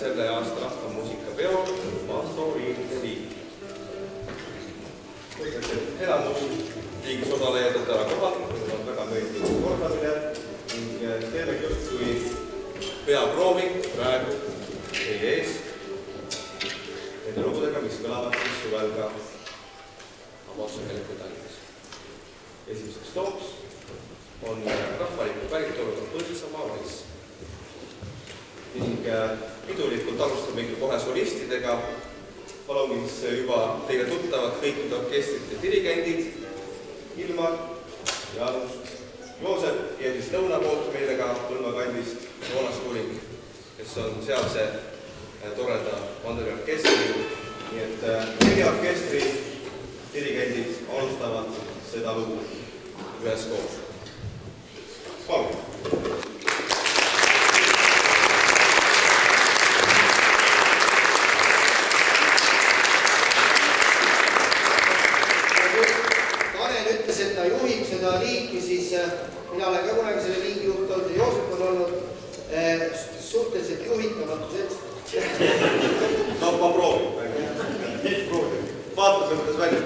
selle aasta rahvamuusikapeo Mandoliinide liig. Elamusliigis osalejad on täna kohal, need on väga meeldiv kordamine ning teeme justkui peaproovi praegu teie ees nende lugudega, mis kõlavad siis suvel ka Amotsa-Kelku Tallinnas. Esimeseks looks on rahvaliku päritoluga Põltsamaa valiss. Ning pidulikult alustame ikka kohe solistidega. Palun juba teile tuttavad kõikide orkestrite dirigendid Ilmar, Jaanus, Joosep ja siis lõuna poolt meile ka Põlva kandist Joonas Kuring, kes on sealse toreda mandoliorkestri. Nii et 4 orkestri dirigendid alustavad seda lugu üheskoos. Palun! Liiki, siis mina olen ka kunagi selle liigi juht olnud ja Joosep on olnud suhteliselt juhitamatused. No, ma proovin. Vaata, see mõttes välja.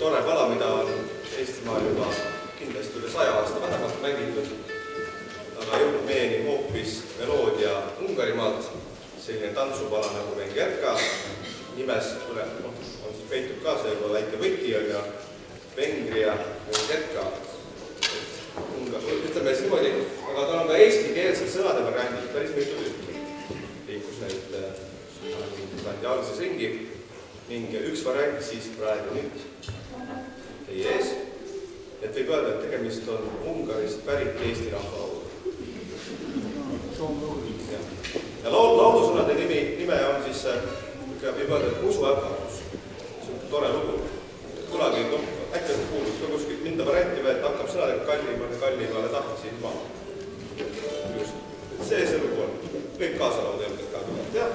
tore pala, mida on Eestimaal juba kindlasti üle 100 aasta vähemalt mängitud, aga jõudnud meieni hoopis meloodia Ungarimaalt, selline tantsupala nagu Vengerka, nimes on siis peitub ka see juba väike võti, aga Vengria Vengerka. Ütleme siis niimoodi, aga ta on ka eestikeelsel sõnade variandil päris mitu tükki. Liikus neid bändi alguses ringi ning üks variant siis praegu nüüd teie ees. Et võib öelda, et tegemist on Ungarist pärit Eesti rahvalaulu. Ja laulusõnade nime on siis, võib öelda, et Musuäparus. See on tore lugu. Kunagi äkki on kuulnud ka kuskilt minda varianti veel, et hakkab sõnadega kallimale tahtsin maa. Just. See lugu on. Võib kaasa lauda ilmselt ka tuleb teha.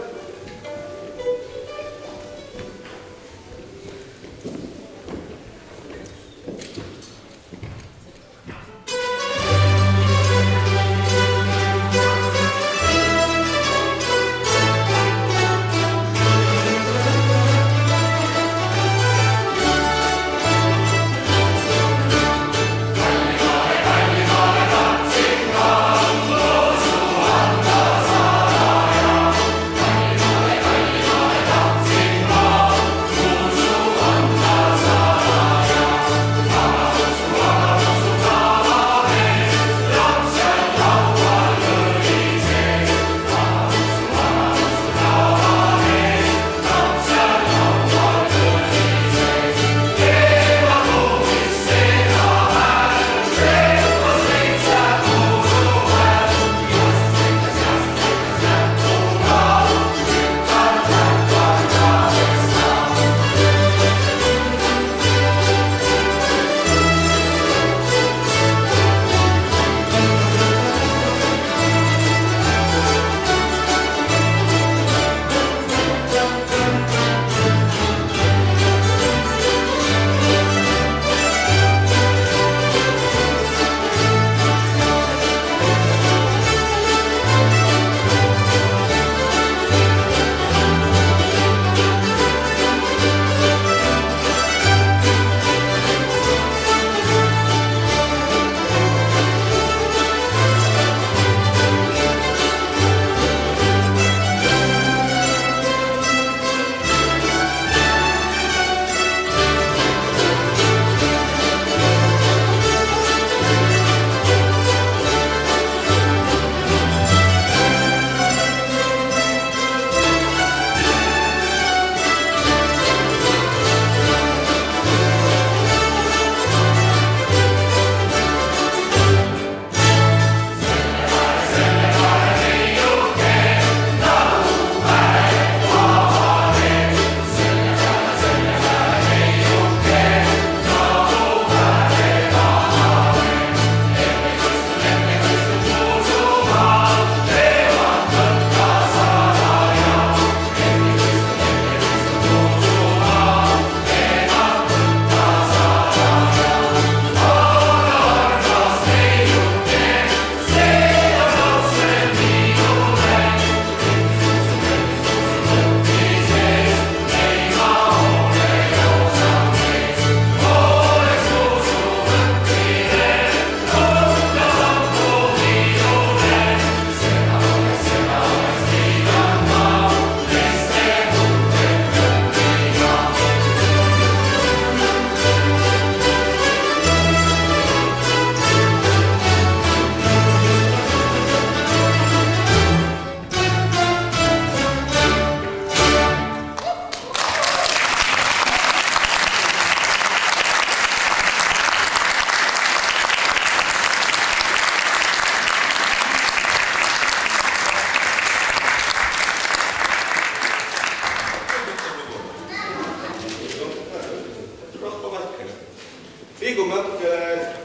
Liigume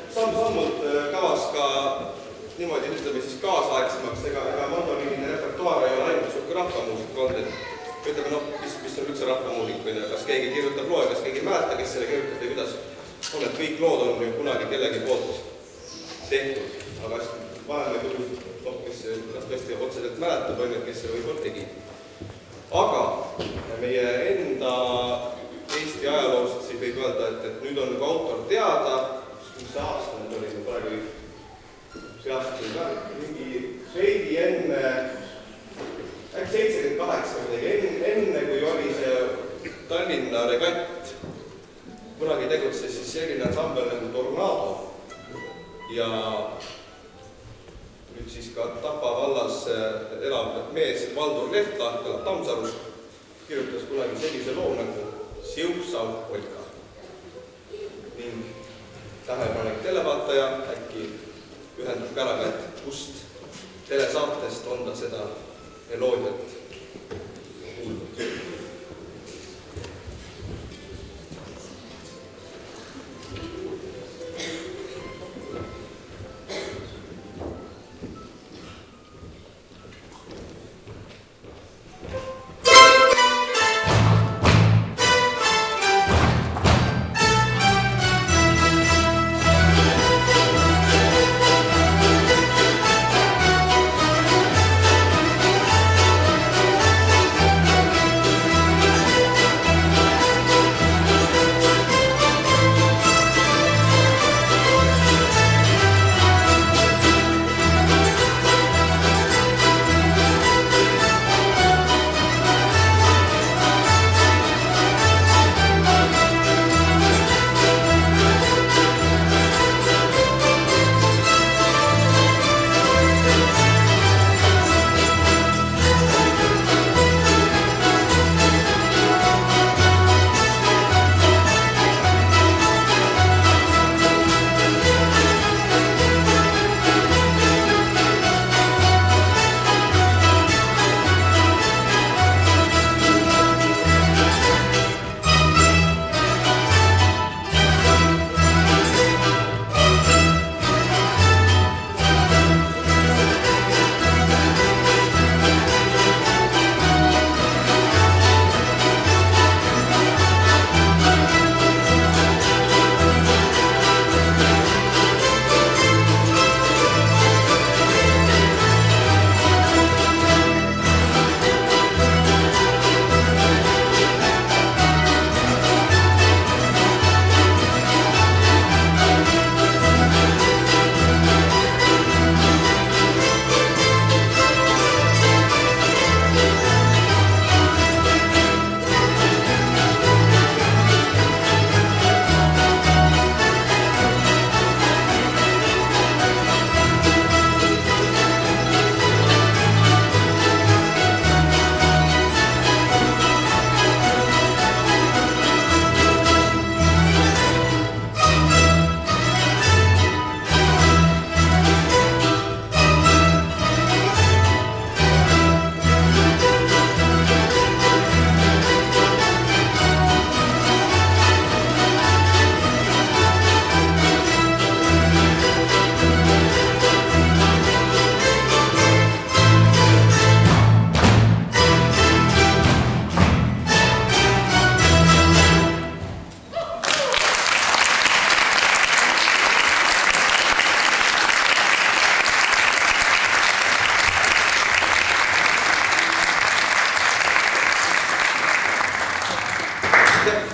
samm-sammult kavas ka niimoodi, ütleme siis kaasaegsemaks, ega mandoliini repertuaar ei ole ainult suhke rahvamuusika olnud, et ütleme, mis on üldse rahvamuusika, kas keegi kirjutab loo ja kas keegi mäleta, kes selle kirjutab või kuidas on, et kõik lood on ju kunagi kellegi poolt tehtud, aga vahel kes tõesti otseselt mäletab, on ju, kes selle võib-olla tegi. Aga meie enda Eesti ajaloost siis võib öelda, et nüüd on juba autor teada, mis aasta nüüd oli, ma praegu see aasta oli ka mingi veidi enne, äkki 78 midagi, enne kui oli see Tallinna Regatt, kunagi tegutses siis selline ansambel nagu Tornado ja nüüd siis ka Tapa vallas elav mees Valdur Lehtla, elab Tammsalus, kirjutas kunagi sellise loo nagu Siusav Polka. Ning tähelepanek televaataja äkki ühendab ka ära, et kust telesaatest on ta seda meloodiat kuulnud.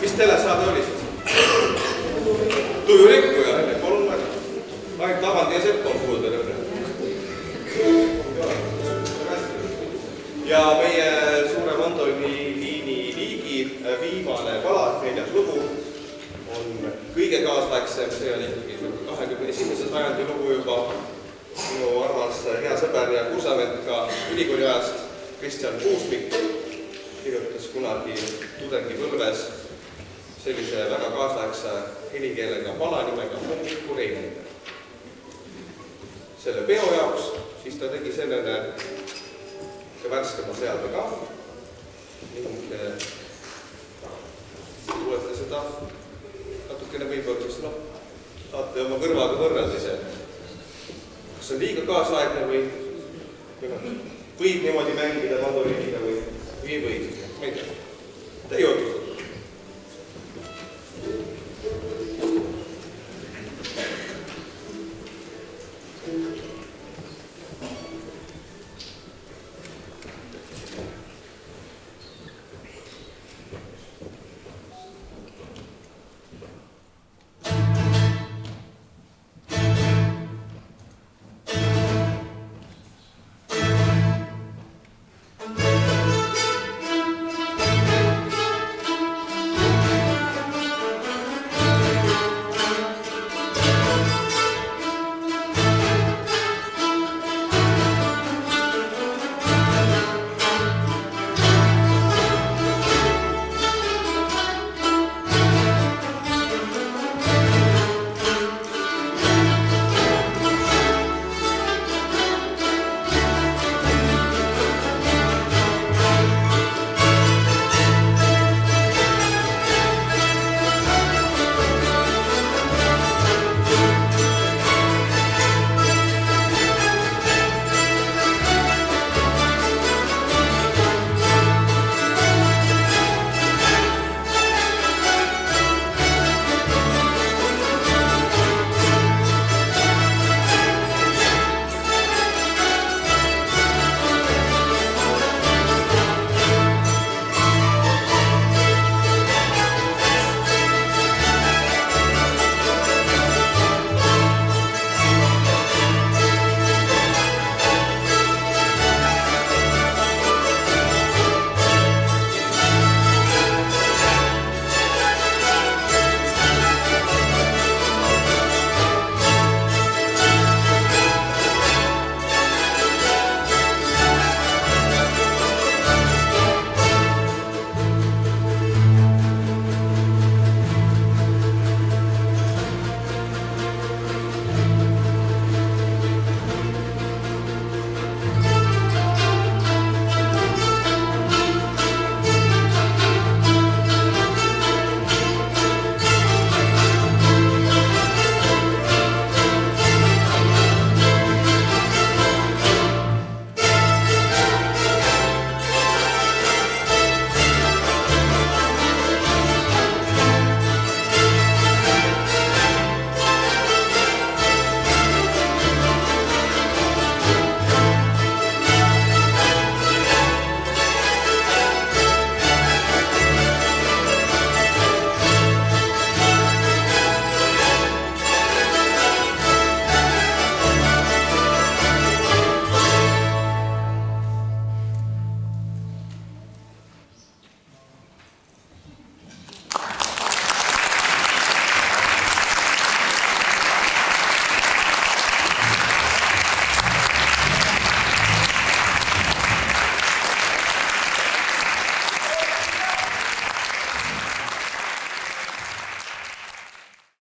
Mis telesaade oli siis? Tujurikkuja, palun väga. Ainult Avandi ja Sepp on kuulda lõpne. Ja meie suure mandoliini liigi viimane pala, 4. lugu, on kõige kaasaegsem, see on ikkagi 21. sajandi lugu juba. Minu armas hea sõber ja kursavend ka ülikooli ajast, Kristjan Kuusmik, kirjutas kunagi tudengipõlves sellise väga kaasaegse helikeelega pala nimega Hommikureeglid. Selle peo jaoks siis ta tegi sellele ka värskema sealde ka ning kuulete seda natukene võib-olla siis saate oma kõrvaga võrreldise, kas on liiga kaasaegne või võib niimoodi mängida mandoliiniga või ei või, ma ei tea, teie otsustate.